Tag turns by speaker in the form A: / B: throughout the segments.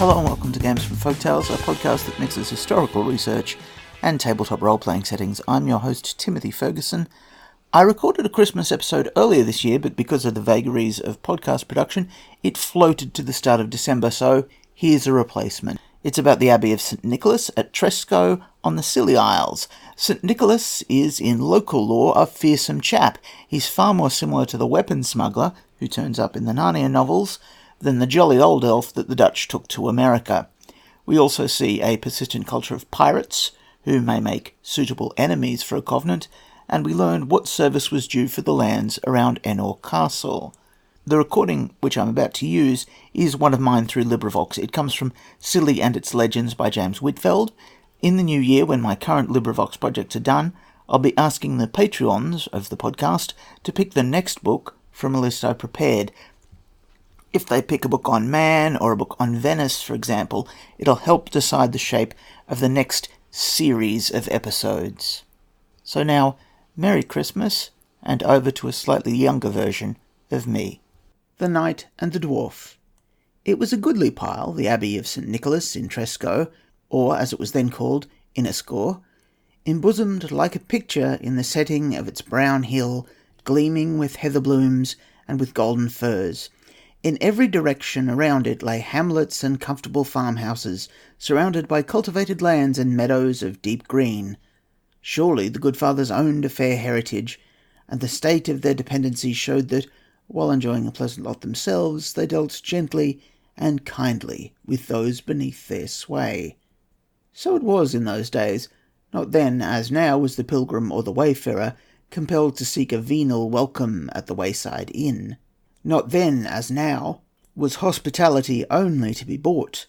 A: Hello and welcome to Games from Folktales, a podcast that mixes historical research and tabletop role-playing settings. I'm your host, Timothy Ferguson. I recorded a Christmas episode earlier this year, but because of the vagaries of podcast production, it floated to the start of December, so here's a replacement. It's about the Abbey of St. Nicholas at Tresco on the Scilly Isles. St. Nicholas is, in local lore, a fearsome chap. He's far more similar to the weapon smuggler, who turns up in the Narnia novels, than the jolly old elf that the Dutch took to America. We also see a persistent culture of pirates, who may make suitable enemies for a covenant, and we learn what service was due for the lands around Enor Castle. The recording which I'm about to use is one of mine through LibriVox. It comes from Scilly and Its Legends by James Whitfeld. In the new year, when my current LibriVox projects are done, I'll be asking the Patreons of the podcast to pick the next book from a list I prepared. If they pick a book on Man or a book on Venice, for example, it'll help decide the shape of the next series of episodes. So now, Merry Christmas, and over to a slightly younger version of me. The Knight and the Dwarf. It was a goodly pile, the Abbey of St. Nicholas in Tresco, or as it was then called, Inniscore, embosomed like a picture in the setting of its brown hill, gleaming with heather blooms and with golden firs. In every direction around it lay hamlets and comfortable farmhouses, surrounded by cultivated lands and meadows of deep green. Surely the good fathers owned a fair heritage, and the state of their dependency showed that, while enjoying a pleasant lot themselves, they dealt gently and kindly with those beneath their sway. So it was in those days. Not then, as now, was the pilgrim or the wayfarer compelled to seek a venal welcome at the wayside inn. Not then, as now, was hospitality only to be bought.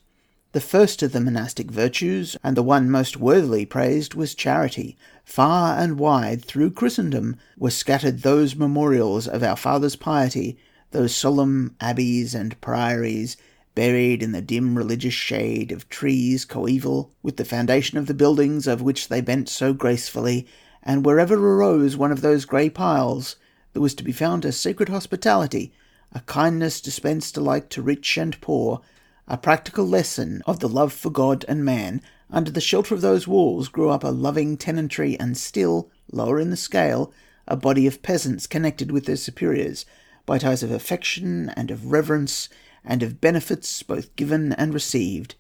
A: The first of the monastic virtues, and the one most worthily praised, was charity. Far and wide through Christendom were scattered those memorials of our fathers' piety, those solemn abbeys and priories, buried in the dim religious shade of trees coeval with the foundation of the buildings of which they bent so gracefully, and wherever arose one of those grey piles, there was to be found a sacred hospitality, a kindness dispensed alike to rich and poor, a practical lesson of the love for God and man. Under the shelter of those walls grew up a loving tenantry, and still, lower in the scale, a body of peasants connected with their superiors by ties of affection and of reverence, and of benefits both given and received.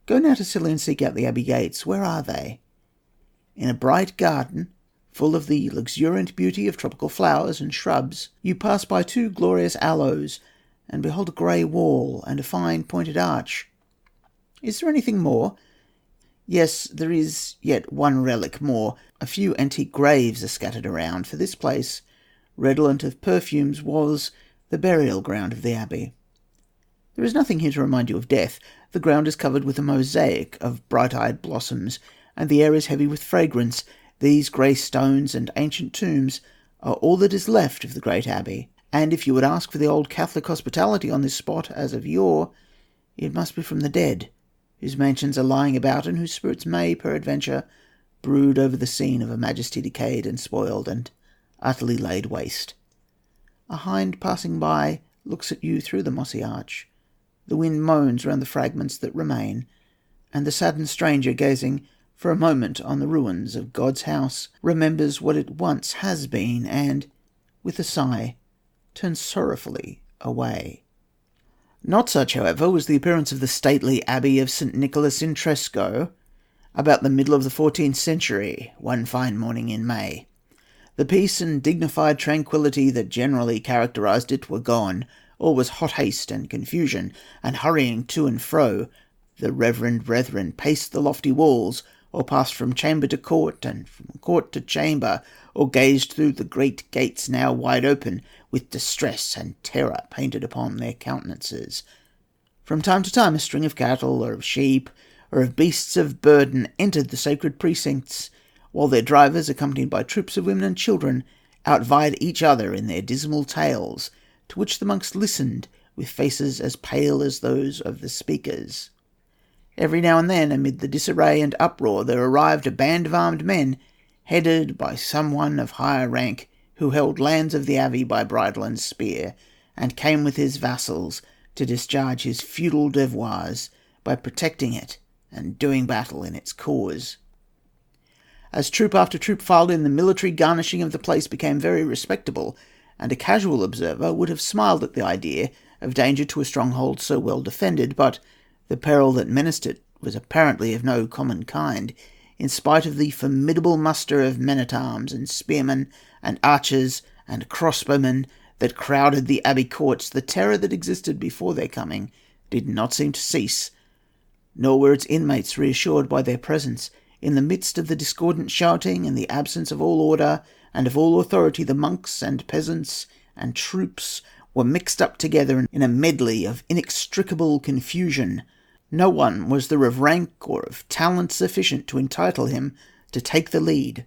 A: Go now to Scilly and seek out the abbey gates. Where are they? In a bright garden, full of the luxuriant beauty of tropical flowers and shrubs, you pass by two glorious aloes, and behold a grey wall and a fine pointed arch. Is there anything more? Yes, there is yet one relic more. A few antique graves are scattered around, for this place, redolent of perfumes, was the burial ground of the abbey. There is nothing here to remind you of death. The ground is covered with a mosaic of bright-eyed blossoms, and the air is heavy with fragrance. These grey stones and ancient tombs are all that is left of the great abbey, and if you would ask for the old Catholic hospitality on this spot as of yore, it must be from the dead, whose mansions are lying about, and whose spirits may, peradventure, brood over the scene of a majesty decayed and spoiled and utterly laid waste. A hind passing by looks at you through the mossy arch. The wind moans round the fragments that remain, and the saddened stranger, gazing for a moment on the ruins of God's house, remembers what it once has been, and, with a sigh, turns sorrowfully away. Not such, however, was the appearance of the stately Abbey of St. Nicholas in Tresco, about the middle of the 14th century, one fine morning in May. The peace and dignified tranquillity that generally characterized it were gone. All was hot haste and confusion, and hurrying to and fro. The reverend brethren paced the lofty walls, or passed from chamber to court, and from court to chamber, or gazed through the great gates now wide open, with distress and terror painted upon their countenances. From time to time a string of cattle, or of sheep, or of beasts of burden entered the sacred precincts, while their drivers, accompanied by troops of women and children, outvied each other in their dismal tales, to which the monks listened with faces as pale as those of the speakers. Every now and then, amid the disarray and uproar, there arrived a band of armed men, headed by some one of higher rank, who held lands of the abbey by bridle and spear, and came with his vassals, to discharge his feudal devoirs by protecting it and doing battle in its cause. As troop after troop filed in, the military garnishing of the place became very respectable, and a casual observer would have smiled at the idea of danger to a stronghold so well defended, but the peril that menaced it was apparently of no common kind. In spite of the formidable muster of men-at-arms and spearmen and archers and crossbowmen that crowded the abbey courts, the terror that existed before their coming did not seem to cease, nor were its inmates reassured by their presence. In the midst of the discordant shouting and the absence of all order and of all authority, the monks and peasants and troops were mixed up together in a medley of inextricable confusion. No one was there of rank or of talent sufficient to entitle him to take the lead,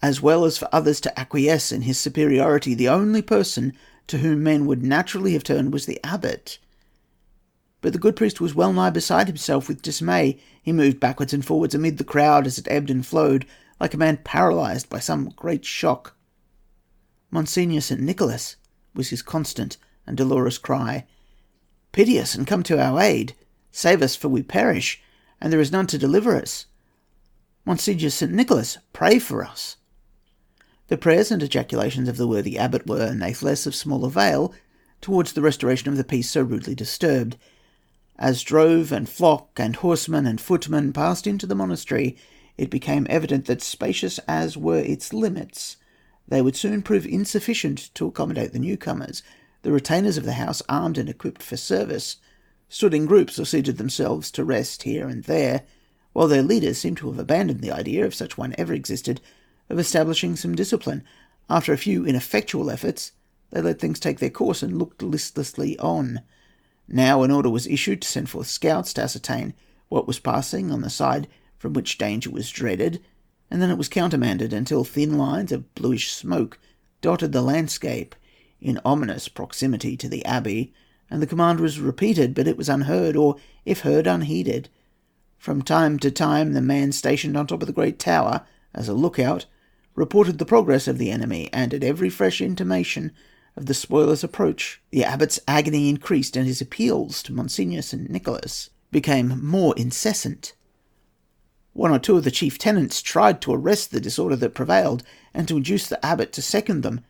A: as well as for others to acquiesce in his superiority. The only person to whom men would naturally have turned was the abbot. But the good priest was well nigh beside himself with dismay. He moved backwards and forwards amid the crowd as it ebbed and flowed, like a man paralysed by some great shock. "Monsignor St. Nicholas," was his constant and dolorous cry, "pity us and come to our aid. Save us, for we perish, and there is none to deliver us. Monsignor St. Nicholas, pray for us." The prayers and ejaculations of the worthy abbot were, nathless, of small avail towards the restoration of the peace so rudely disturbed. As drove and flock and horsemen and footmen passed into the monastery, it became evident that, spacious as were its limits, they would soon prove insufficient to accommodate the newcomers. The retainers of the house, armed and equipped for service, stood in groups or seated themselves to rest here and there, while their leaders seemed to have abandoned the idea, if such one ever existed, of establishing some discipline. After a few ineffectual efforts, they let things take their course and looked listlessly on. Now an order was issued to send forth scouts to ascertain what was passing on the side from which danger was dreaded, and then it was countermanded until thin lines of bluish smoke dotted the landscape in ominous proximity to the abbey, and the command was repeated, but it was unheard, or, if heard, unheeded. From time to time the man stationed on top of the great tower, as a lookout, reported the progress of the enemy, and at every fresh intimation of the spoiler's approach, the abbot's agony increased, and his appeals to Monsignor St. Nicholas became more incessant. One or two of the chief tenants tried to arrest the disorder that prevailed, and to induce the abbot to second them.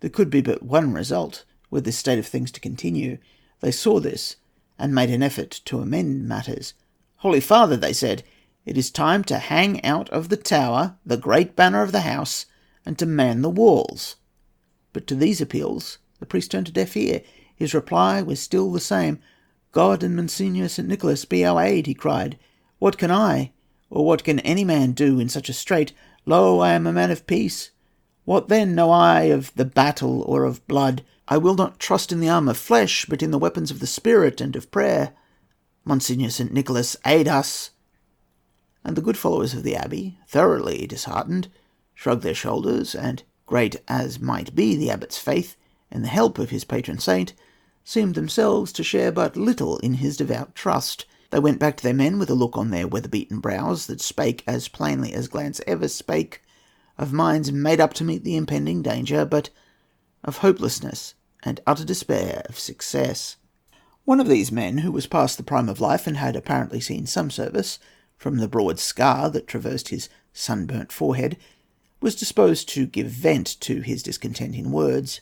A: There could be but one result, were this state of things to continue. They saw this, and made an effort to amend matters. "Holy Father," they said, "it is time to hang out of the tower the great banner of the house, and to man the walls." But to these appeals the priest turned a deaf ear. His reply was still the same. "God and Monsignor St. Nicholas be our aid," he cried. "What can I, or what can any man do in such a strait? Lo, I am a man of peace. What then know I of the battle or of blood? I will not trust in the arm of flesh, but in the weapons of the spirit and of prayer. Monsignor St. Nicholas, aid us." And the good followers of the abbey, thoroughly disheartened, shrugged their shoulders, and, great as might be the abbot's faith in the help of his patron saint, seemed themselves to share but little in his devout trust. They went back to their men with a look on their weather-beaten brows that spake as plainly as glance ever spake, of minds made up to meet the impending danger, but of hopelessness and utter despair of success. One of these men, who was past the prime of life and had apparently seen some service, from the broad scar that traversed his sunburnt forehead, was disposed to give vent to his discontent in words.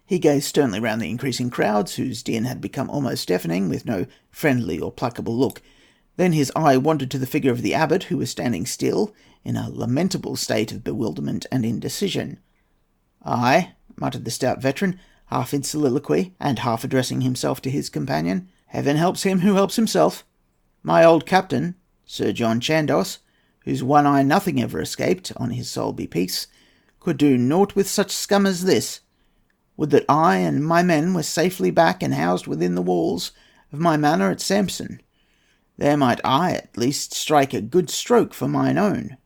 A: He gazed sternly round the increasing crowds, whose din had become almost deafening, with no friendly or placable look. Then his eye wandered to the figure of the abbot, who was standing still, in a lamentable state of bewilderment and indecision. "Ay," muttered the stout veteran, half in soliloquy, and half addressing himself to his companion, "Heaven helps him who helps himself. My old captain, Sir John Chandos, whose one eye nothing ever escaped, on his soul be peace, could do naught with such scum as this. Would that I and my men were safely back and housed within the walls of my manor at Sampson. There might I, at least, strike a good stroke for mine own,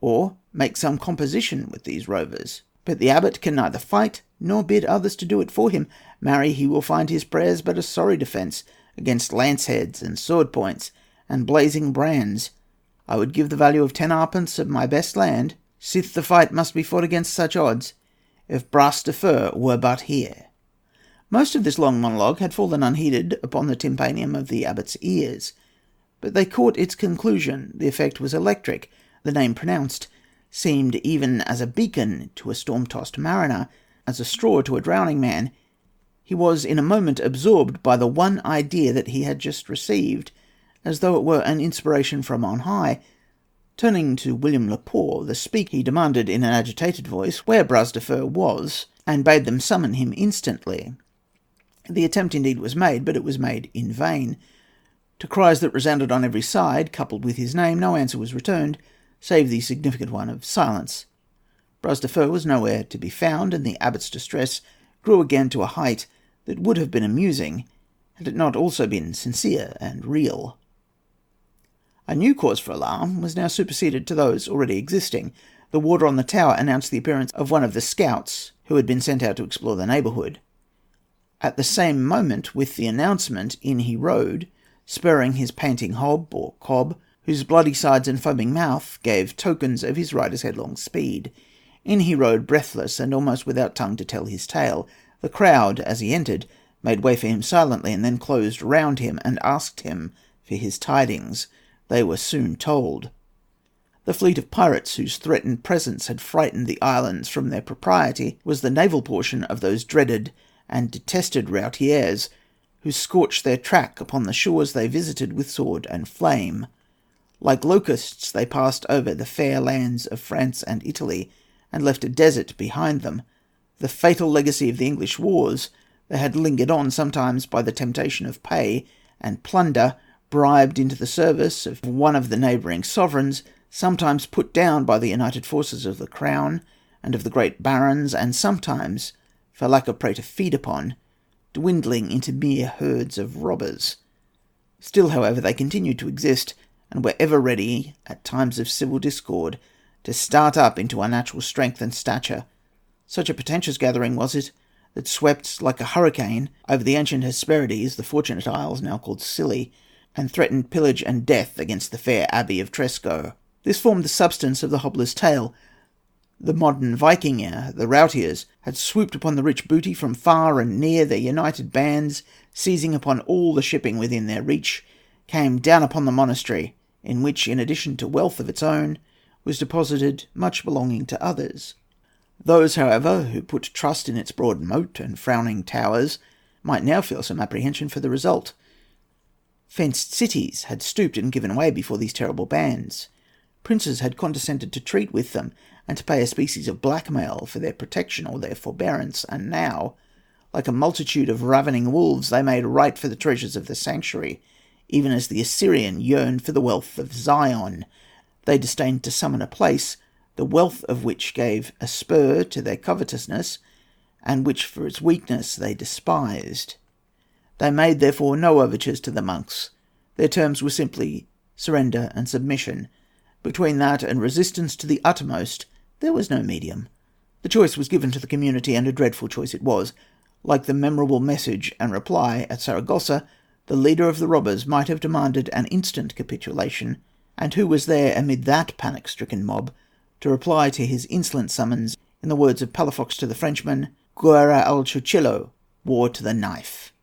A: or make some composition with these rovers. But the abbot can neither fight, nor bid others to do it for him. Marry, he will find his prayers but a sorry defence against lance-heads and sword-points and blazing brands. I would give the value of 10 arpents of my best land, sith the fight must be fought against such odds, if Bras de Fer were but here." Most of this long monologue had fallen unheeded upon the tympanum of the abbot's ears, but they caught its conclusion. The effect was electric. The name pronounced seemed even as a beacon to a storm-tossed mariner, as a straw to a drowning man. He was in a moment absorbed by the one idea that he had just received, as though it were an inspiration from on high. Turning to William Lepore, the speaker, he demanded in an agitated voice where Bras de Fer was, and bade them summon him instantly. The attempt indeed was made, but it was made in vain. To cries that resounded on every side, coupled with his name, no answer was returned, save the significant one of silence. Bras de Fer was nowhere to be found, and the abbot's distress grew again to a height that would have been amusing, had it not also been sincere and real. A new cause for alarm was now superseded to those already existing. The warder on the tower announced the appearance of one of the scouts who had been sent out to explore the neighbourhood. At the same moment with the announcement, in he rode, spurring his panting hob or cob, whose bloody sides and foaming mouth gave tokens of his rider's headlong speed. In he rode, breathless, and almost without tongue to tell his tale. The crowd, as he entered, made way for him silently, and then closed round him and asked him for his tidings. They were soon told. The fleet of pirates whose threatened presence had frightened the islands from their propriety was the naval portion of those dreaded and detested routiers, who scorched their track upon the shores they visited with sword and flame. Like locusts they passed over the fair lands of France and Italy, and left a desert behind them. The fatal legacy of the English wars, they had lingered on, sometimes by the temptation of pay and plunder, bribed into the service of one of the neighbouring sovereigns, sometimes put down by the united forces of the crown and of the great barons, and sometimes, for lack of prey to feed upon, dwindling into mere herds of robbers. Still, however, they continued to exist, and were ever ready, at times of civil discord, to start up into unnatural strength and stature. Such a portentous gathering was it, that swept like a hurricane over the ancient Hesperides, the Fortunate Isles, now called Scilly, and threatened pillage and death against the fair abbey of Tresco. This formed the substance of the hobbler's tale. The modern Vikinger, the routiers, had swooped upon the rich booty from far and near. Their united bands, seizing upon all the shipping within their reach, came down upon the monastery, in which, in addition to wealth of its own, was deposited much belonging to others. Those, however, who put trust in its broad moat and frowning towers might now feel some apprehension for the result. Fenced cities had stooped and given way before these terrible bands. Princes had condescended to treat with them, and to pay a species of blackmail for their protection or their forbearance, and now, like a multitude of ravening wolves, they made right for the treasures of the sanctuary, even as the Assyrian yearned for the wealth of Zion. They disdained to summon a place, the wealth of which gave a spur to their covetousness, and which for its weakness they despised. They made, therefore, no overtures to the monks. Their terms were simply surrender and submission. Between that and resistance to the uttermost, there was no medium. The choice was given to the community, and a dreadful choice it was. Like the memorable message and reply at Saragossa, the leader of the robbers might have demanded an instant capitulation, and who was there amid that panic-stricken mob to reply to his insolent summons in the words of Palafox to the Frenchman, "Guerra al cuchillo," war to the knife.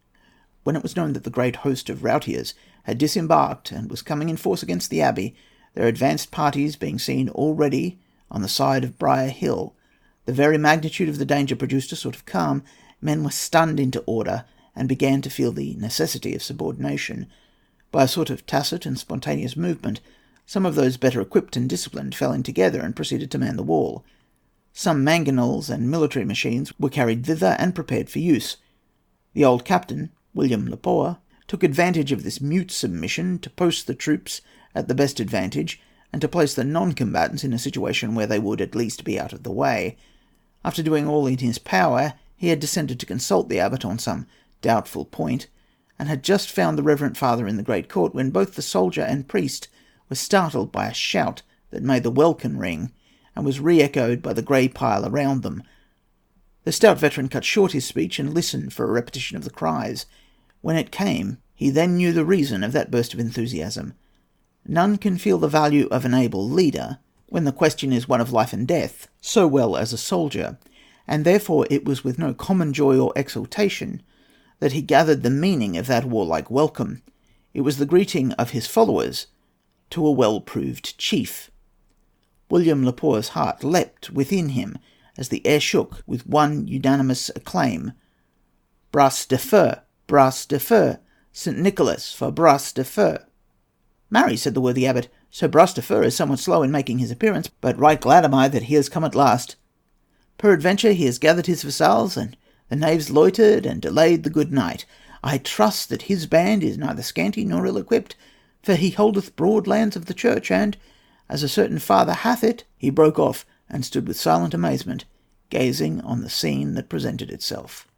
A: When it was known that the great host of routiers had disembarked and was coming in force against the abbey, their advanced parties being seen already on the side of Briar Hill, the very magnitude of the danger produced a sort of calm. Men were stunned into order, and began to feel the necessity of subordination. By a sort of tacit and spontaneous movement, some of those better equipped and disciplined fell in together and proceeded to man the wall. Some mangonels and military machines were carried thither and prepared for use. The old captain, William Lepore, took advantage of this mute submission to post the troops at the best advantage, and to place the non-combatants in a situation where they would at least be out of the way. After doing all in his power, he had descended to consult the abbot on some doubtful point, and had just found the reverend father in the great court, when both the soldier and priest were startled by a shout that made the welkin ring, and was re-echoed by the grey pile around them. The stout veteran cut short his speech, and listened for a repetition of the cries. When it came, he then knew the reason of that burst of enthusiasm. None can feel the value of an able leader, when the question is one of life and death, so well as a soldier, and therefore it was with no common joy or exultation that he gathered the meaning of that warlike welcome. It was the greeting of his followers to a well-proved chief. William Lepore's heart leapt within him as the air shook with one unanimous acclaim. Bras de Fer, Bras de Fer, St. Nicholas for Bras de Fer. Marry, said the worthy abbot, Sir Bras de Fer is somewhat slow in making his appearance, but right glad am I that he has come at last. Peradventure he has gathered his vassals, and the knaves loitered and delayed the good knight. I trust that his band is neither scanty nor ill-equipped, for he holdeth broad lands of the church, and, as a certain father hath it, he broke off and stood with silent amazement, gazing on the scene that presented itself.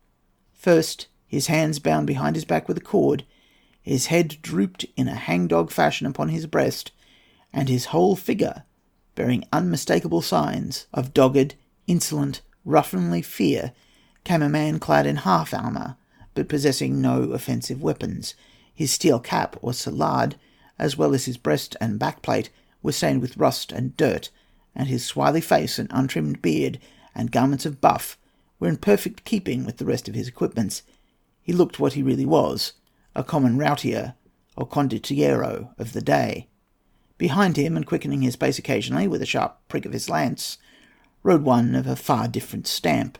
A: First, his hands bound behind his back with a cord, his head drooped in a hangdog fashion upon his breast, and his whole figure bearing unmistakable signs of dogged, insolent, ruffianly fear, came a man clad in half armour, but possessing no offensive weapons. His steel cap, or salade, as well as his breast and backplate, were stained with rust and dirt, and his swarthy face and untrimmed beard and garments of buff were in perfect keeping with the rest of his equipments. He looked what he really was, a common routier or condottiero of the day. Behind him, and quickening his pace occasionally with a sharp prick of his lance, rode one of a far different stamp.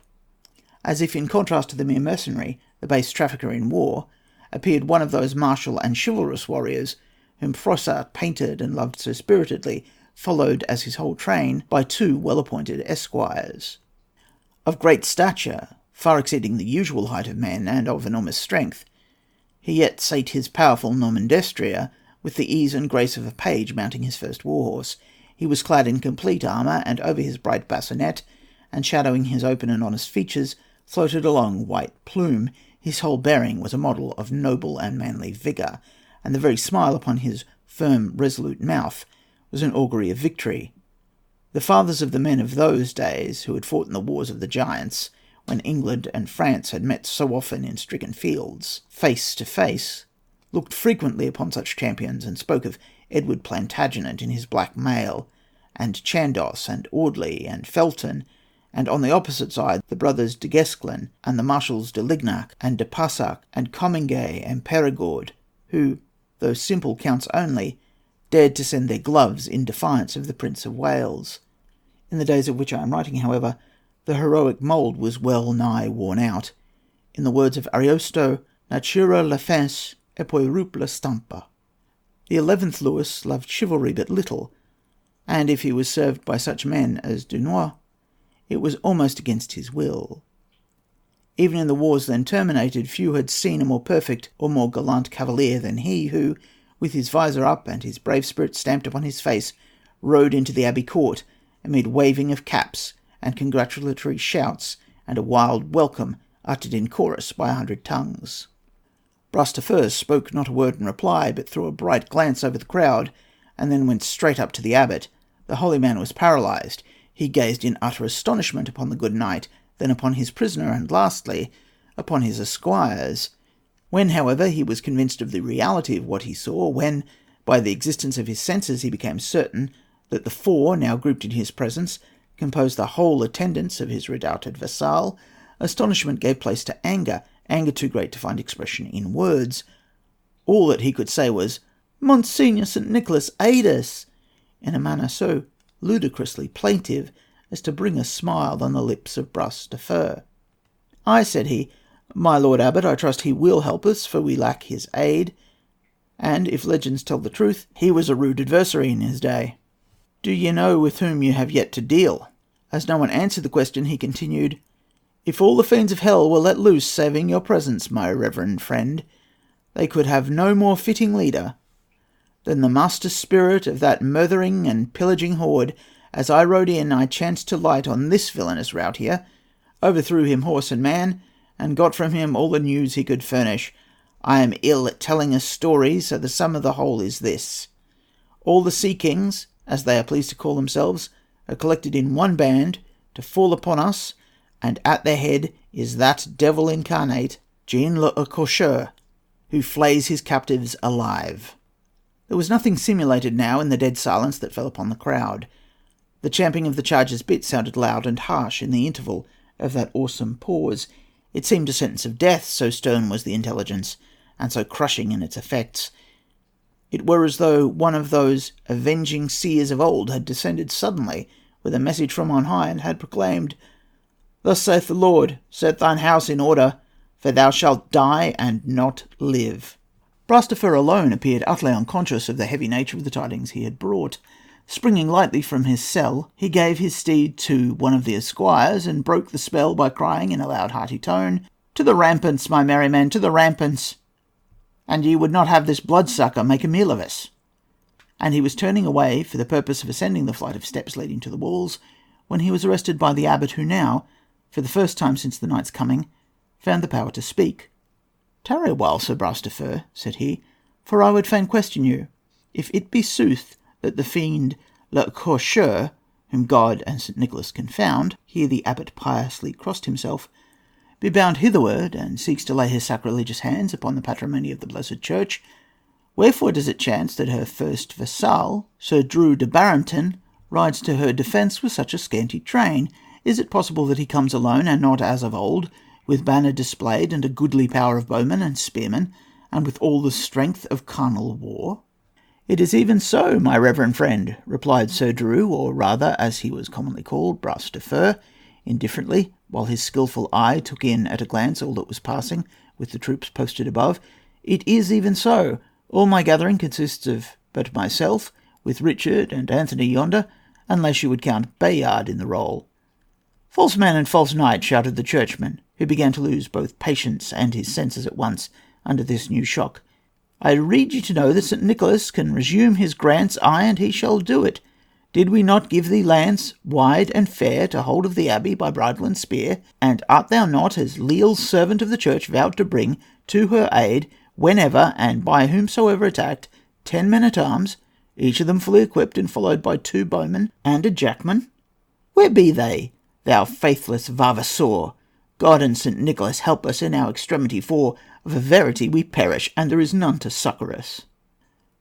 A: As if in contrast to the mere mercenary, the base trafficker in war, appeared one of those martial and chivalrous warriors whom Froissart painted and loved so spiritedly, followed as his whole train by two well-appointed esquires. Of great stature, far exceeding the usual height of men, and of enormous strength, he yet sate his powerful Norman destrier with the ease and grace of a page mounting his first war-horse. He was clad in complete armour, and over his bright bassinet, and shadowing his open and honest features, floated a long white plume. His whole bearing was a model of noble and manly vigour, and the very smile upon his firm, resolute mouth was an augury of victory. The fathers of the men of those days, who had fought in the wars of the giants, when England and France had met so often in stricken fields, face to face, looked frequently upon such champions, and spoke of Edward Plantagenet in his black mail, and Chandos, and Audley, and Felton, and on the opposite side the brothers de Guesclin, and the marshals de Lignac, and de Passac, and Comminges, and Perigord, who, though simple counts only, dared to send their gloves in defiance of the Prince of Wales. In the days of which I am writing, however, the heroic mould was well nigh worn out. In the words of Ariosto, natura lefens et puerup la stampa. The 11th Louis loved chivalry but little, and if he was served by such men as Dunois, it was almost against his will. Even in the wars then terminated, few had seen a more perfect or more gallant cavalier than he, who, with his visor up and his brave spirit stamped upon his face, rode into the Abbey Court amid waving of caps and congratulatory shouts, and a wild welcome uttered in chorus by 100 tongues. Bras de Fer spoke not a word in reply, but threw a bright glance over the crowd, and then went straight up to the abbot. The holy man was paralysed. He gazed in utter astonishment upon the good knight, then upon his prisoner, and lastly upon his esquires. When, however, he was convinced of the reality of what he saw, when, by the existence of his senses, he became certain that the four, now grouped in his presence, composed the whole attendance of his redoubted vassal, astonishment gave place to anger, anger too great to find expression in words. All that he could say was, "Monseigneur St. Nicholas, aid us!" in a manner so ludicrously plaintive as to bring a smile on the lips of Bras de Fer. "Ay," said he, "my Lord Abbot, I trust he will help us, for we lack his aid, and, if legends tell the truth, he was a rude adversary in his day. Do ye know with whom you have yet to deal?" As no one answered the question, he continued, "If all the fiends of hell were let loose, saving your presence, my reverend friend, they could have no more fitting leader than the master spirit of that murthering and pillaging horde. As I rode in, I chanced to light on this villainous rout here, overthrew him horse and man, and got from him all the news he could furnish. I am ill at telling a story, so the sum of the whole is this. All the sea kings, as they are pleased to call themselves, are collected in one band to fall upon us, and at their head is that devil incarnate, Jean l'Accoucheur, who flays his captives alive." There was nothing simulated now in the dead silence that fell upon the crowd. The champing of the charger's bit sounded loud and harsh in the interval of that awesome pause. It seemed a sentence of death, so stern was the intelligence, and so crushing in its effects. It were as though one of those avenging seers of old had descended suddenly with a message from on high, and had proclaimed, "Thus saith the Lord, set thine house in order, for thou shalt die and not live." Bras de Fer alone appeared utterly unconscious of the heavy nature of the tidings he had brought. Springing lightly from his cell, he gave his steed to one of the esquires, and broke the spell by crying in a loud hearty tone, "To the rampants, my merry men, to the rampants! And ye would not have this bloodsucker make a meal of us." And he was turning away for the purpose of ascending the flight of steps leading to the walls, when he was arrested by the abbot, who now, for the first time since the night's coming, found the power to speak. "Tarry a while, Sir Bras de Fer," said he, "for I would fain question you. If it be sooth that the fiend Le Corcheur, whom God and St. Nicholas confound," here the abbot piously crossed himself, "be bound hitherward, and seeks to lay his sacrilegious hands upon the patrimony of the Blessed Church, wherefore does it chance that her first vassal, Sir Drew de Barrington, rides to her defence with such a scanty train? Is it possible that he comes alone, and not as of old, with banner displayed, and a goodly power of bowmen and spearmen, and with all the strength of carnal war?" "It is even so, my reverend friend," replied Sir Drew, or rather, as he was commonly called, Bras de Fer, indifferently, while his skilful eye took in at a glance all that was passing with the troops posted above. "It is even so. All my gathering consists of but myself, with Richard and Anthony yonder, unless you would count Bayard in the roll." "False man and false knight," shouted the churchman, who began to lose both patience and his senses at once under this new shock. "I rede you to know that St. Nicholas can resume his grants, aye, and he shall do it. Did we not give thee lands wide and fair to hold of the abbey by bridle and spear? And art thou not, as leal servant of the church, vowed to bring to her aid, whenever and by whomsoever attacked, 10 men at arms, each of them fully equipped and followed by 2 bowmen and a jackman? Where be they, thou faithless vavassor? God and St. Nicholas help us in our extremity, for of a verity we perish, and there is none to succour us."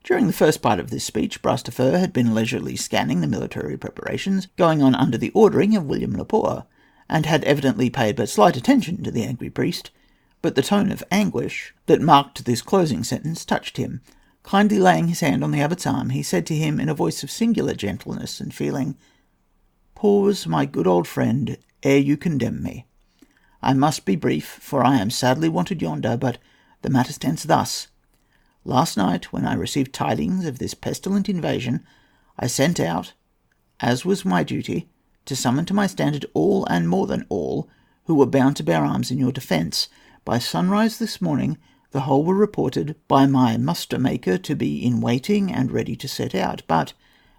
A: During the first part of this speech, Bras de Fer had been leisurely scanning the military preparations going on under the ordering of William Lepore, and had evidently paid but slight attention to the angry priest. But the tone of anguish that marked this closing sentence touched him. Kindly laying his hand on the abbot's arm, he said to him in a voice of singular gentleness and feeling, "Pause, my good old friend, ere you condemn me. I must be brief, for I am sadly wanted yonder, but the matter stands thus. Last night, when I received tidings of this pestilent invasion, I sent out, as was my duty, to summon to my standard all and more than all who were bound to bear arms in your defence. By sunrise this morning, the whole were reported by my muster-maker to be in waiting and ready to set out. But,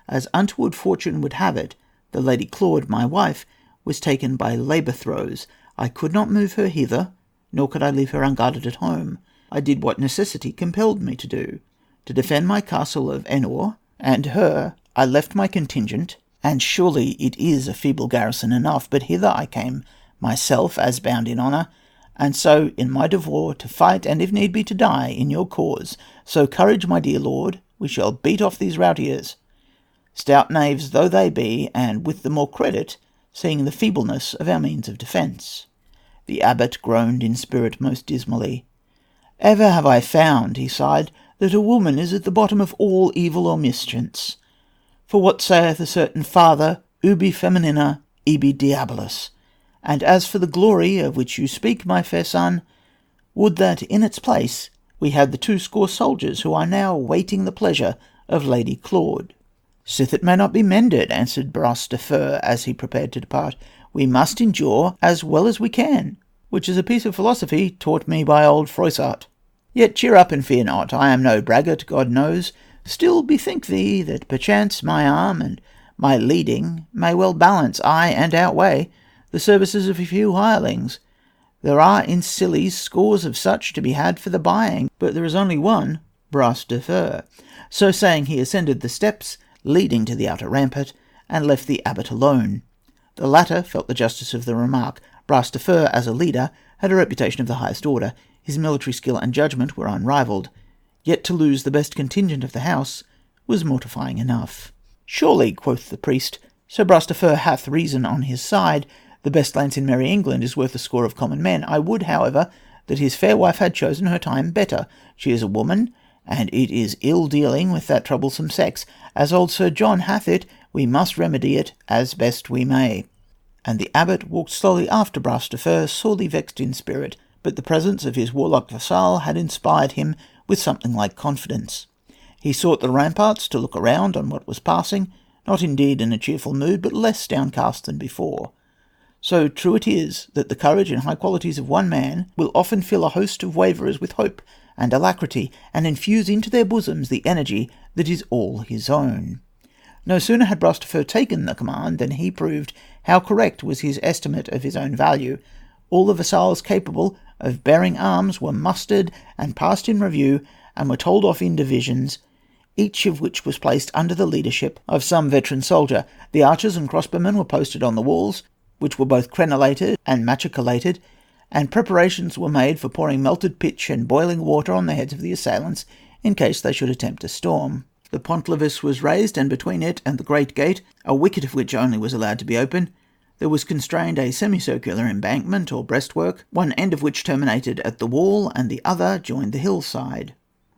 A: as untoward fortune would have it, the Lady Claude, my wife, was taken by labour throes. I could not move her hither, nor could I leave her unguarded at home. I did what necessity compelled me to do. To defend my castle of Enor and her, I left my contingent, and surely it is a feeble garrison enough, but hither I came myself, as bound in honour, and so in my devoir to fight, and if need be to die, in your cause. So courage, my dear lord, we shall beat off these routiers, stout knaves though they be, and with the more credit, seeing the feebleness of our means of defence." The abbot groaned in spirit most dismally. "Ever have I found," he sighed, "that a woman is at the bottom of all evil or mischance. For what saith a certain father, ubi feminina, ibi diabolus. And as for the glory of which you speak, my fair son, would that in its place we had the 20 soldiers who are now awaiting the pleasure of Lady Claude." "Sith it may not be mended," answered Bras de Fer as he prepared to depart, "we must endure as well as we can, which is a piece of philosophy taught me by old Froissart. Yet cheer up and fear not. I am no braggart, God knows. Still bethink thee that perchance my arm and my leading may well balance, aye, and outweigh, the services of a few hirelings. There are in Scilly scores of such to be had for the buying, but there is only one Bras de Fer." So saying, he ascended the steps leading to the outer rampart, and left the abbot alone. The latter felt the justice of the remark. Bras de Fer, as a leader, had a reputation of the highest order. His military skill and judgment were unrivalled. Yet to lose the best contingent of the house was mortifying enough. "Surely," quoth the priest, "Sir Bras de Fer hath reason on his side, The best lance in merry England is worth a score of common men. I would, however, that his fair wife had chosen her time better. She is a woman, and it is ill dealing with that troublesome sex. As old Sir John hath it, we must remedy it as best we may." And the abbot walked slowly after Bras de Fer, sorely vexed in spirit, but the presence of his warlike vassal had inspired him with something like confidence. He sought the ramparts to look around on what was passing, not indeed in a cheerful mood, but less downcast than before. So true it is that the courage and high qualities of one man will often fill a host of waverers with hope and alacrity, and infuse into their bosoms the energy that is all his own. No sooner had Bras de Fer taken the command than he proved how correct was his estimate of his own value. All the vassals capable of bearing arms were mustered and passed in review, and were told off in divisions, each of which was placed under the leadership of some veteran soldier. The archers and crossbowmen were posted on the walls, which were both crenellated and machicolated, and preparations were made for pouring melted pitch and boiling water on the heads of the assailants in case they should attempt a storm. The pont-levis was raised, and between it and the great gate, a wicket of which only was allowed to be open, there was constrained a semicircular embankment or breastwork, one end of which terminated at the wall, and the other joined the hillside.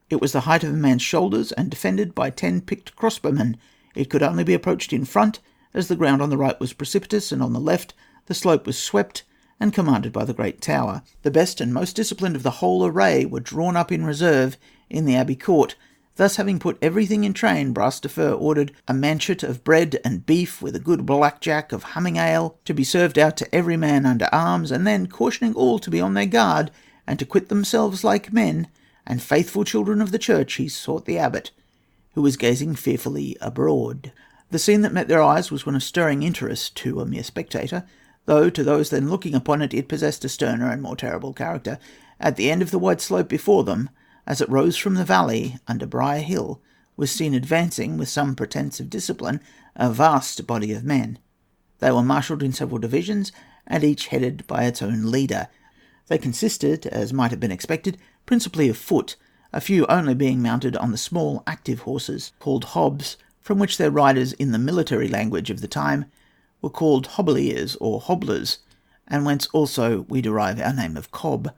A: It was the height of a man's shoulders, and defended by 10 picked crossbowmen. It could only be approached in front, as the ground on the right was precipitous, and on the left the slope was swept and commanded by the great tower. The best and most disciplined of the whole array were drawn up in reserve in the abbey court. Thus, having put everything in train, Bras de Fer ordered a manchet of bread and beef, with a good blackjack of humming ale, to be served out to every man under arms, and then, cautioning all to be on their guard, and to quit themselves like men and faithful children of the church, he sought the abbot, who was gazing fearfully abroad. The scene that met their eyes was one of stirring interest to a mere spectator, though to those then looking upon it, it possessed a sterner and more terrible character. At the end of the wide slope before them, as it rose from the valley under Briar Hill, was seen advancing, with some pretence of discipline, a vast body of men. They were marshalled in several divisions, and each headed by its own leader. They consisted, as might have been expected, principally of foot, a few only being mounted on the small active horses called hobs, from which their riders, in the military language of the time, were called hobbliers or hobblers, and whence also we derive our name of cob.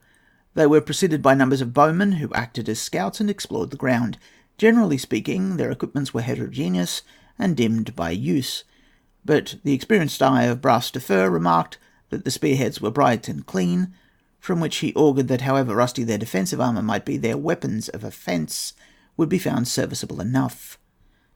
A: They were preceded by numbers of bowmen, who acted as scouts and explored the ground. Generally speaking, their equipments were heterogeneous and dimmed by use, but the experienced eye of Bras de Fer remarked that the spearheads were bright and clean, from which he augured that however rusty their defensive armour might be, their weapons of offence would be found serviceable enough.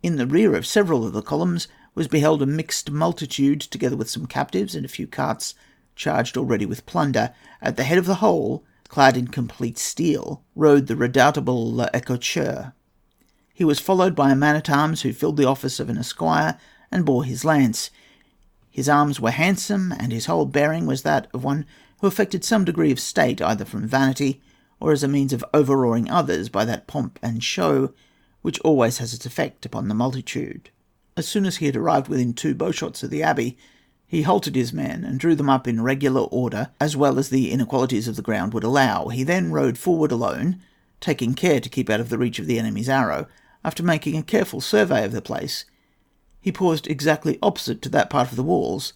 A: In the rear of several of the columns was beheld a mixed multitude, together with some captives and a few carts charged already with plunder. At the head of the whole, clad in complete steel, rode the redoubtable l'Écorcheur. He was followed by a man-at-arms who filled the office of an esquire and bore his lance. His arms were handsome, and his whole bearing was that of one who affected some degree of state, either from vanity or as a means of overawing others by that pomp and show which always has its effect upon the multitude. As soon as he had arrived within 2 bowshots of the abbey, he halted his men and drew them up in regular order, as well as the inequalities of the ground would allow. He then rode forward alone, taking care to keep out of the reach of the enemy's arrow. After making a careful survey of the place, he paused exactly opposite to that part of the walls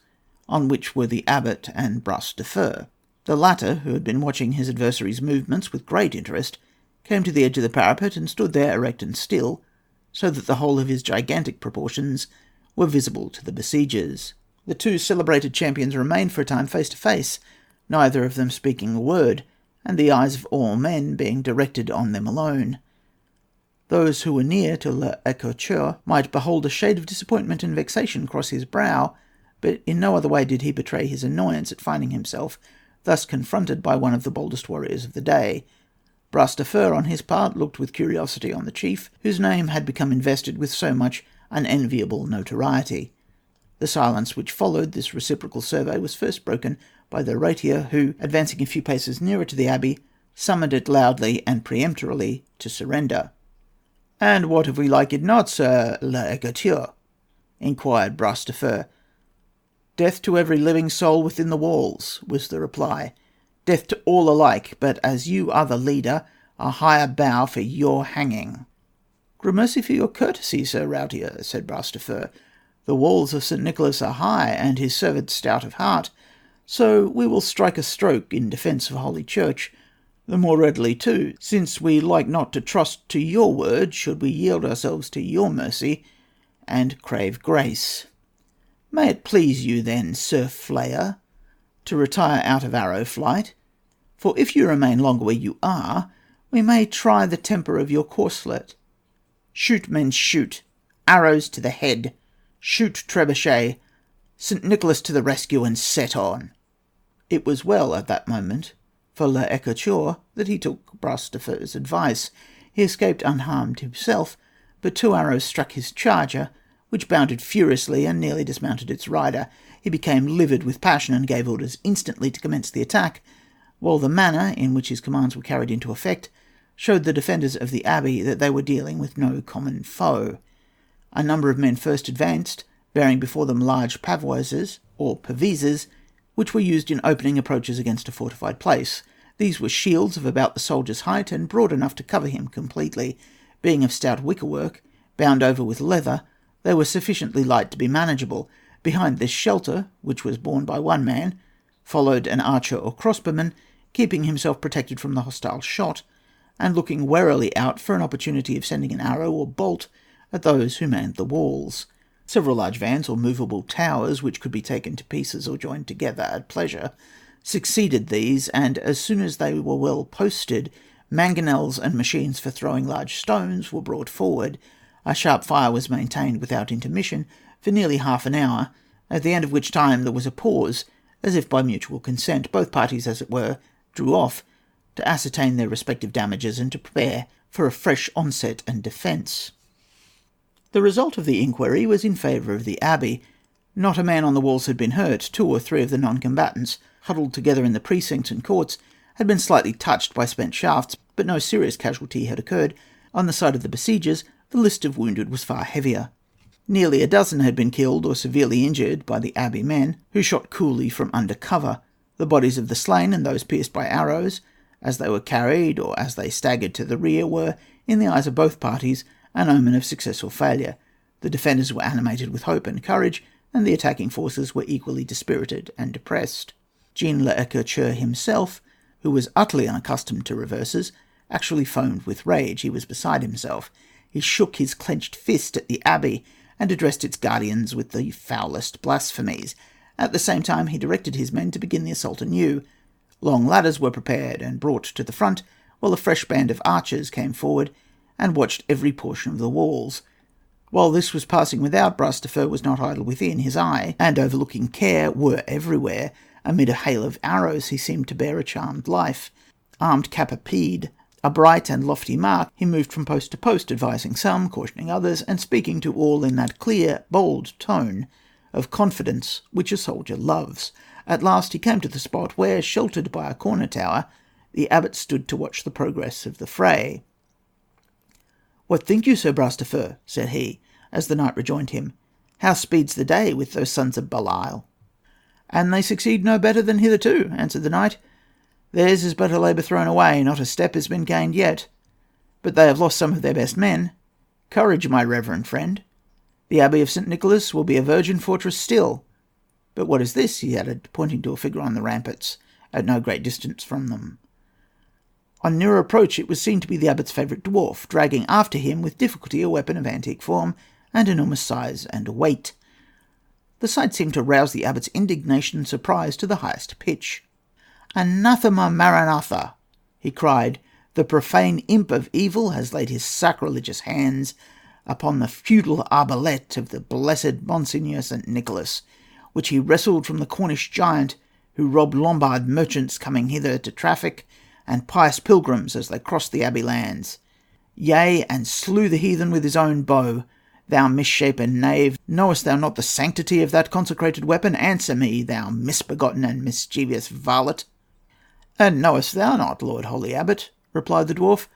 A: on which were the abbot and Bras de Fer. The latter, who had been watching his adversary's movements with great interest, came to the edge of the parapet and stood there erect and still, so that the whole of his gigantic proportions were visible to the besiegers. The 2 celebrated champions remained for a time face to face, neither of them speaking a word, and the eyes of all men being directed on them alone. Those who were near to l'Écorcheur might behold a shade of disappointment and vexation cross his brow, but in no other way did he betray his annoyance at finding himself thus confronted by one of the boldest warriors of the day. Bras de Fer, on his part, looked with curiosity on the chief, whose name had become invested with so much unenviable notoriety. The silence which followed this reciprocal survey was first broken by the raitier, who, advancing a few paces nearer to the abbey, summoned it loudly and peremptorily to surrender. "And what if we like it not, Sir l'Écorcheur?" inquired Bras de Fer. "Death to every living soul within the walls," was the reply. "Death to all alike, but as you are the leader, a higher bow for your hanging." "Gramercy for your courtesy, Sir Rautier," said Bras de Fer. "The walls of St. Nicholas are high, and his servant stout of heart. So we will strike a stroke in defence of Holy Church, the more readily too, since we like not to trust to your word, should we yield ourselves to your mercy, and crave grace. May it please you then, Sir Flayer, to retire out of arrow flight, for if you remain longer where you are, we may try the temper of your corslet. Shoot, men, shoot, arrows to the head, shoot, trebuchet, St. Nicholas to the rescue, and set on. It was well at that moment for l'Écriture that he took Bras de Fer's advice. He escaped unharmed himself, but 2 arrows struck his charger, which bounded furiously and nearly dismounted its rider. He became livid with passion and gave orders instantly to commence the attack, while the manner in which his commands were carried into effect showed the defenders of the abbey that they were dealing with no common foe. A number of men first advanced, bearing before them large pavoises, or pavises, which were used in opening approaches against a fortified place. These were shields of about the soldier's height, and broad enough to cover him completely. Being of stout wickerwork, bound over with leather, they were sufficiently light to be manageable. Behind this shelter, which was borne by one man, followed an archer or crossbowman, keeping himself protected from the hostile shot, and looking warily out for an opportunity of sending an arrow or bolt at those who manned the walls. Several large vans or movable towers, which could be taken to pieces or joined together at pleasure, succeeded these, and as soon as they were well posted, mangonels and machines for throwing large stones were brought forward. A sharp fire was maintained without intermission for nearly half an hour, at the end of which time there was a pause, as if by mutual consent. Both parties, as it were, drew off to ascertain their respective damages and to prepare for a fresh onset and defence. The result of the inquiry was in favour of the abbey. Not a man on the walls had been hurt. 2 or 3 of the non-combatants, huddled together in the precincts and courts, had been slightly touched by spent shafts, but no serious casualty had occurred. On the side of the besiegers, the list of wounded was far heavier. Nearly a dozen had been killed or severely injured by the abbey men, who shot coolly from under cover. The bodies of the slain and those pierced by arrows, as they were carried or as they staggered to the rear, were, in the eyes of both parties, an omen of success or failure. The defenders were animated with hope and courage, and the attacking forces were equally dispirited and depressed. Jean l'Écriture himself, who was utterly unaccustomed to reverses, actually foamed with rage. He was beside himself. He shook his clenched fist at the abbey and addressed its guardians with the foulest blasphemies. At the same time, he directed his men to begin the assault anew. Long ladders were prepared and brought to the front, while a fresh band of archers came forward and watched every portion of the walls. While this was passing without, Bras de Fer was not idle within. His eye and overlooking care were everywhere. Amid a hail of arrows, he seemed to bear a charmed life. Armed cap à pie, a bright and lofty mark, he moved from post to post, advising some, cautioning others, and speaking to all in that clear, bold tone of confidence which a soldier loves. At last he came to the spot where, sheltered by a corner tower, the abbot stood to watch the progress of the fray. "What think you, Sir Bras de Fer?" said he, as the knight rejoined him. "How speeds the day with those sons of Belial?" "And they succeed no better than hitherto," answered the knight. "Theirs is but a labour thrown away, not a step has been gained yet. But they have lost some of their best men. Courage, my reverend friend. The Abbey of St. Nicholas will be a virgin fortress still. But what is this?" he added, pointing to a figure on the ramparts, at no great distance from them. On nearer approach, it was seen to be the abbot's favourite dwarf, dragging after him with difficulty a weapon of antique form and enormous size and weight. The sight seemed to rouse the abbot's indignation and surprise to the highest pitch. "Anathema Maranatha!" he cried. "The profane imp of evil has laid his sacrilegious hands upon the feudal arbalete of the blessed Monseigneur St. Nicholas, which he wrested from the Cornish giant who robbed Lombard merchants coming hither to traffic, and pious pilgrims as they crossed the abbey lands. Yea, and slew the heathen with his own bow. Thou misshapen knave, knowest thou not the sanctity of that consecrated weapon? Answer me, thou misbegotten and mischievous varlet." "And knowest thou not, Lord Holy Abbot," replied the dwarf,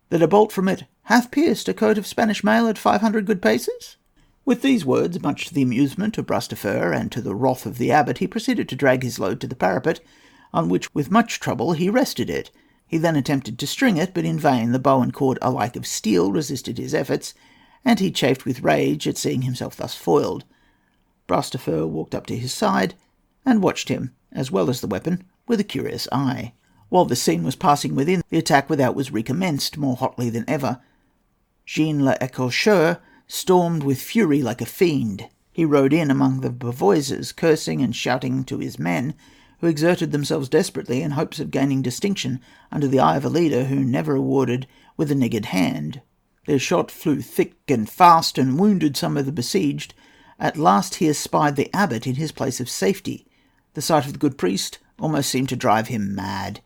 A: "that a bolt from it hath pierced a coat of Spanish mail at 500 good paces?" With these words, much to the amusement of Bras de Fer and to the wrath of the abbot, he proceeded to drag his load to the parapet, on which, with much trouble, he rested it. He then attempted to string it, but in vain. The bow and cord, alike of steel, resisted his efforts, and he chafed with rage at seeing himself thus foiled. Bras de Fer walked up to his side, and watched him, as well as the weapon, with a curious eye. While the scene was passing within, the attack without was recommenced, more hotly than ever. Jean l'Ecorcheur stormed with fury like a fiend. He rode in among the Beauvoises, cursing and shouting to his men, who exerted themselves desperately in hopes of gaining distinction under the eye of a leader who never rewarded with a niggard hand. Their shot flew thick and fast and wounded some of the besieged. At last he espied the abbot in his place of safety. The sight of the good priest almost seemed to drive him mad.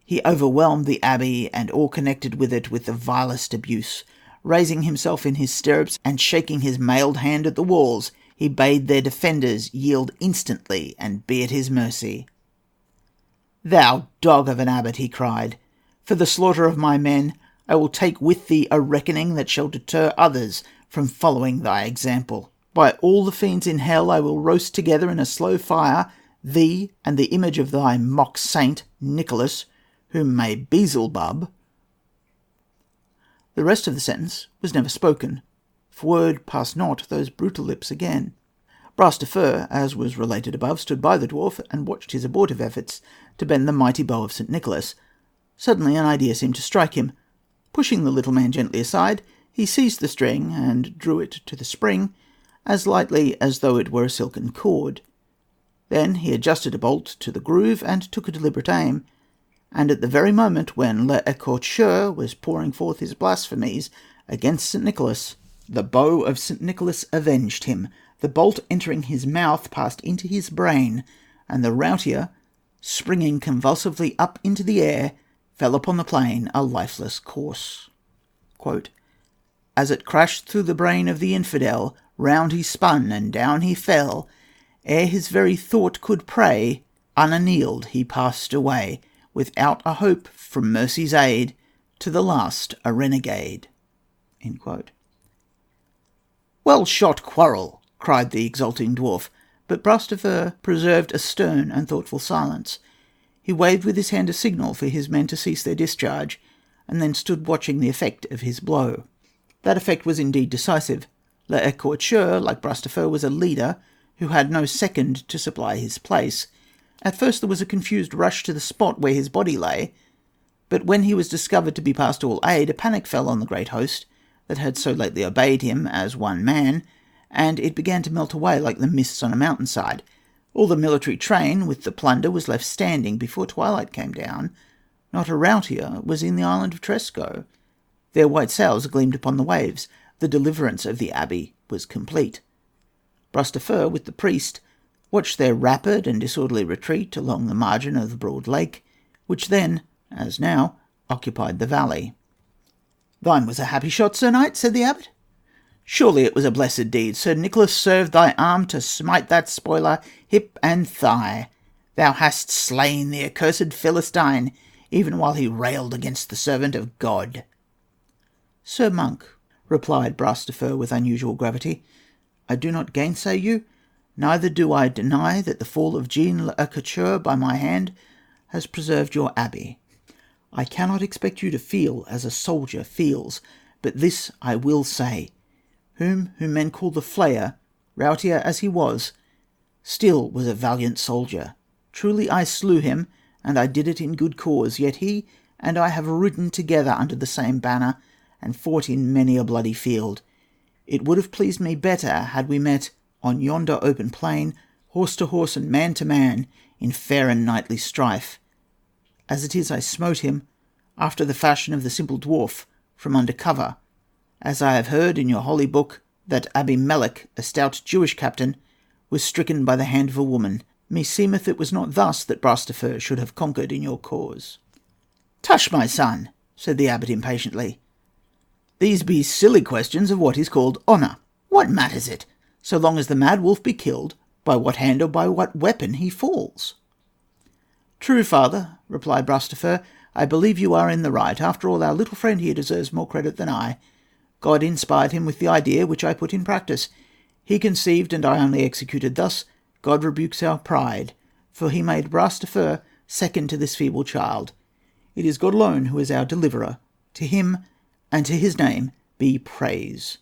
A: He overwhelmed the abbey and all connected with it with the vilest abuse. Raising himself in his stirrups and shaking his mailed hand at the walls, he bade their defenders yield instantly and be at his mercy. "Thou dog of an abbot," he cried, "for the slaughter of my men, I will take with thee a reckoning that shall deter others from following thy example. By all the fiends in hell I will roast together in a slow fire thee and the image of thy mock saint, Nicholas, whom may Beelzebub—" The rest of the sentence was never spoken, for word passed not those brutal lips again. Bras de Fer, as was related above, stood by the dwarf and watched his abortive efforts to bend the mighty bow of St. Nicholas. Suddenly an idea seemed to strike him. Pushing the little man gently aside, he seized the string and drew it to the spring, as lightly as though it were a silken cord. Then he adjusted a bolt to the groove and took a deliberate aim, and at the very moment when l'Ecorcheur was pouring forth his blasphemies against St. Nicholas, the bow of St. Nicholas avenged him. The bolt entering his mouth passed into his brain, and the routier, springing convulsively up into the air, fell upon the plain a lifeless corse. Quote, "As it crashed through the brain of the infidel, round he spun and down he fell. Ere his very thought could pray, unannealed he passed away, without a hope from mercy's aid, to the last a renegade." End quote. "Well shot, Quarrel!" cried the exulting dwarf, but Bras de Fer preserved a stern and thoughtful silence. He waved with his hand a signal for his men to cease their discharge, and then stood watching the effect of his blow. That effect was indeed decisive. L'Ecorcheur, like Bras de Fer, was a leader who had no second to supply his place. At first there was a confused rush to the spot where his body lay, but when he was discovered to be past all aid, a panic fell on the great host that had so lately obeyed him as one man, and it began to melt away like the mists on a mountainside. All the military train with the plunder was left standing before twilight came down. Not a routier was in the island of Tresco. Their white sails gleamed upon the waves. The deliverance of the abbey was complete. Bras de Fer, with the priest, watched their rapid and disorderly retreat along the margin of the broad lake, which then, as now, occupied the valley. "Thine was a happy shot, Sir Knight," said the abbot. "Surely it was a blessed deed. Sir Nicholas served thy arm to smite that spoiler hip and thigh. Thou hast slain the accursed Philistine, even while he railed against the servant of God." "Sir Monk," replied Bras de Fer with unusual gravity, "I do not gainsay you, neither do I deny that the fall of Jean l'Ecorcheur by my hand has preserved your abbey. I cannot expect you to feel as a soldier feels, but this I will say. Whom men call the Flayer, routier as he was, still was a valiant soldier. Truly I slew him, and I did it in good cause, yet he and I have ridden together under the same banner, and fought in many a bloody field. It would have pleased me better had we met on yonder open plain, horse to horse and man to man, in fair and knightly strife. As it is, I smote him, after the fashion of the simple dwarf, from under cover, as I have heard in your holy book that Abimelech, a stout Jewish captain, was stricken by the hand of a woman. Meseemeth it was not thus that Bras de Fer should have conquered in your cause." "Tush, my son," said the abbot impatiently. "These be silly questions of what is called honour. What matters it, so long as the mad wolf be killed, by what hand or by what weapon he falls?" "True, father," replied Bras de Fer. "I believe you are in the right. After all, our little friend here deserves more credit than I. God inspired him with the idea, which I put in practice. He conceived, and I only executed. Thus God rebukes our pride, for he made Bras de Fer second to this feeble child. It is God alone who is our deliverer. To him and to his name be praise."